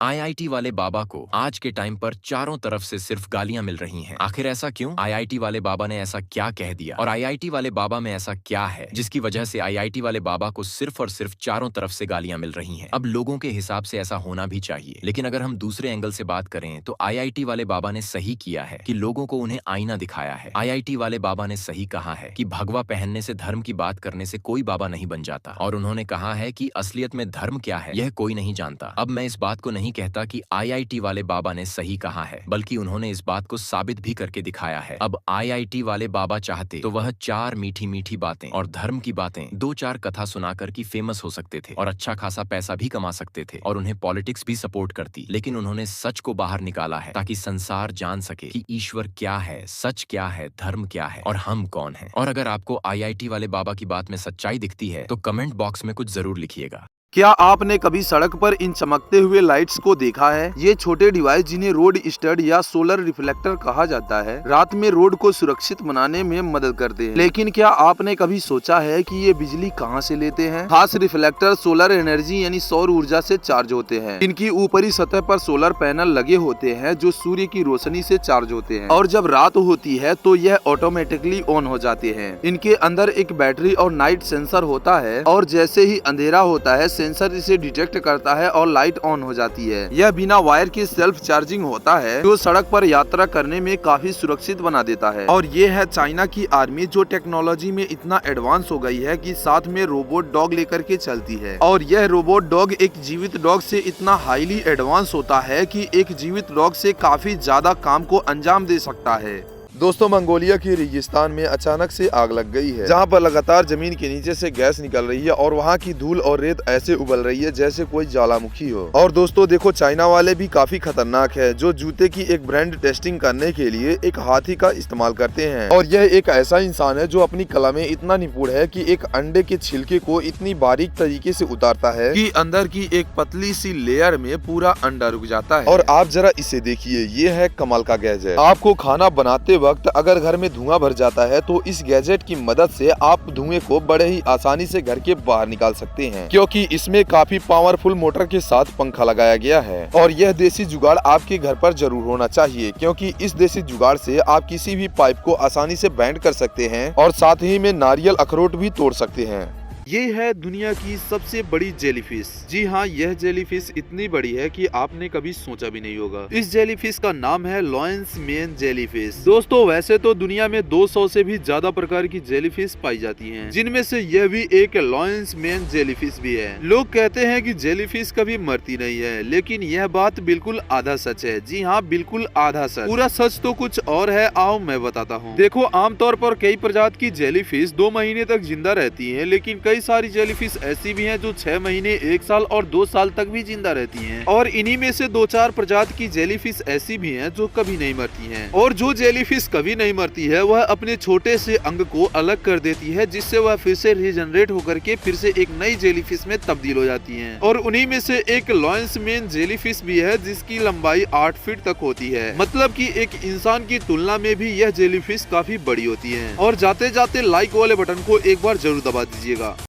IIT वाले बाबा को आज के टाइम पर चारों तरफ से सिर्फ गालियां मिल रही हैं। आखिर ऐसा क्यों? आईआईटी वाले बाबा ने ऐसा क्या कह दिया और आईआईटी वाले बाबा में ऐसा क्या है जिसकी वजह से आईआईटी वाले बाबा को सिर्फ और सिर्फ चारों तरफ से गालियां मिल रही हैं? अब लोगों के हिसाब से ऐसा होना भी चाहिए, लेकिन अगर हम दूसरे एंगल से बात करें तो आईआईटी वाले बाबा ने सही किया है कि लोगों को उन्हें आईना दिखाया है। आईआईटी वाले बाबा ने सही कहा है कि भगवा पहनने से धर्म की बात करने से कोई बाबा नहीं बन जाता, और उन्होंने कहा है कि असलियत में धर्म क्या है यह कोई नहीं जानता। अब मैं इस बात को नहीं कहता कि आईआईटी वाले बाबा ने सही कहा है, बल्कि उन्होंने इस बात को साबित भी करके दिखाया है। अब आईआईटी वाले बाबा चाहते तो वह चार मीठी मीठी बातें और धर्म की बातें, दो चार कथा सुनाकर की फेमस हो सकते थे और अच्छा खासा पैसा भी कमा सकते थे और उन्हें पॉलिटिक्स भी सपोर्ट करती, लेकिन उन्होंने सच को बाहर निकाला है ताकि संसार जान सके कि ईश्वर क्या है, सच क्या है, धर्म क्या है और हम कौन हैं। और अगर आपको आईआईटी वाले बाबा की बात में सच्चाई दिखती है तो कमेंट बॉक्स में कुछ जरूर लिखिएगा। क्या आपने कभी सड़क पर इन चमकते हुए लाइट्स को देखा है? ये छोटे डिवाइस जिन्हें रोड स्टड या सोलर रिफ्लेक्टर कहा जाता है, रात में रोड को सुरक्षित बनाने में मदद करते हैं। लेकिन क्या आपने कभी सोचा है कि ये बिजली कहाँ से लेते हैं? खास रिफ्लेक्टर सोलर एनर्जी यानी सौर ऊर्जा से चार्ज होते हैं। इनकी ऊपरी सतह पर सोलर पैनल लगे होते हैं जो सूर्य की रोशनी से चार्ज होते हैं, और जब रात होती है तो यह ऑटोमेटिकली ऑन हो जाते हैं। इनके अंदर एक बैटरी और नाइट सेंसर होता है, और जैसे ही अंधेरा होता है सेंसर इसे डिटेक्ट करता है और लाइट ऑन हो जाती है। यह बिना वायर के सेल्फ चार्जिंग होता है जो सड़क पर यात्रा करने में काफी सुरक्षित बना देता है। और ये है चाइना की आर्मी जो टेक्नोलॉजी में इतना एडवांस हो गई है कि साथ में रोबोट डॉग लेकर के चलती है। और यह रोबोट डॉग एक जीवित डॉग से इतना हाईली एडवांस होता है कि एक जीवित डॉग से काफी ज्यादा काम को अंजाम दे सकता है। दोस्तों, मंगोलिया की रेगिस्तान में अचानक से आग लग गई है, जहां पर लगातार जमीन के नीचे से गैस निकल रही है और वहां की धूल और रेत ऐसे उबल रही है जैसे कोई ज्वालामुखी हो। और दोस्तों देखो, चाइना वाले भी काफी खतरनाक है जो जूते की एक ब्रांड टेस्टिंग करने के लिए एक हाथी का इस्तेमाल करते हैं। और यह एक ऐसा इंसान है जो अपनी कला में इतना निपुण है कि एक अंडे के छिलके को इतनी बारीक तरीके से उतारता है कि अंदर की एक पतली सी लेयर में पूरा अंडा रुक जाता है। और आप जरा इसे देखिए, ये है कमाल का गैजेट। आपको खाना बनाते वक्त अगर घर में धुआं भर जाता है तो इस गैजेट की मदद से आप धुएं को बड़े ही आसानी से घर के बाहर निकाल सकते हैं, क्योंकि इसमें काफी पावरफुल मोटर के साथ पंखा लगाया गया है। और यह देसी जुगाड़ आपके घर पर जरूर होना चाहिए, क्योंकि इस देसी जुगाड़ से आप किसी भी पाइप को आसानी से बैंड कर सकते हैं और साथ ही में नारियल अखरोट भी तोड़ सकते हैं। ये है दुनिया की सबसे बड़ी जेलीफिश। जी हाँ, यह जेलीफिश इतनी बड़ी है कि आपने कभी सोचा भी नहीं होगा। इस जेलीफिश का नाम है लॉयंस मेन जेलीफिश। दोस्तों, वैसे तो दुनिया में 200 से भी ज्यादा प्रकार की जेलीफिश पाई जाती हैं, जिनमें से यह भी एक लॉयंस मेन जेलीफिश भी है। लोग कहते हैं कि जेलीफिश कभी मरती नहीं है, लेकिन यह बात बिल्कुल आधा सच है। जी हाँ, बिल्कुल आधा सच। पूरा सच तो कुछ और है, आओ मैं बताता हूँ। देखो, आमतौर पर कई प्रजाति की जेलीफिश 2 महीने तक जिंदा रहती है, लेकिन कई सारी जेलीफिश ऐसी भी हैं जो 6 महीने, 1 साल और 2 साल तक भी जिंदा रहती हैं। और इन्हीं में से 2-4 प्रजाति की जेलीफिश ऐसी भी हैं जो कभी नहीं मरती हैं। और जो जेलीफिश कभी नहीं मरती है वह अपने छोटे से अंग को अलग कर देती है, जिससे वह फिर से रीजनरेट होकर के फिर से एक नई जेलीफिश में तब्दील हो जाती है। और उन्हीं में से एक लॉयंस मेन जेलीफिश भी है जिसकी लंबाई 8 फीट तक होती है। मतलब कि एक इंसान की तुलना में भी यह जेलीफिश काफी बड़ी होती है। और जाते जाते लाइक वाले बटन को एक बार जरूर दबा दीजिएगा।